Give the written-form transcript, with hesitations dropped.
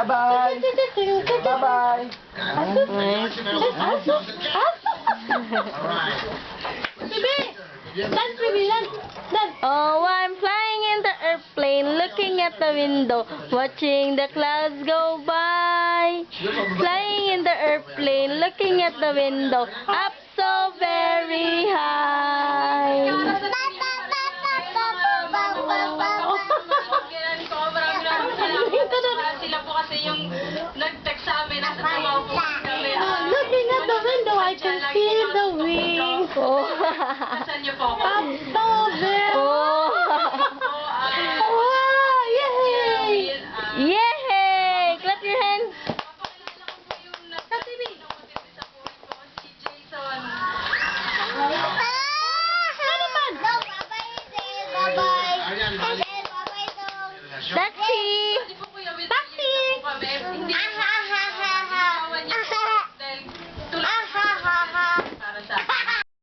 Bye-bye. Bye-bye. Oh, I'm flying in the airplane, looking at the window, watching the clouds go by. Flying in the airplane, looking at the window, up so very high. Sila po kasi yung nag-text sa amin, nasa trabaho po kami. Looking at the window, I can see the wings. Oh. Saan niyo po ako?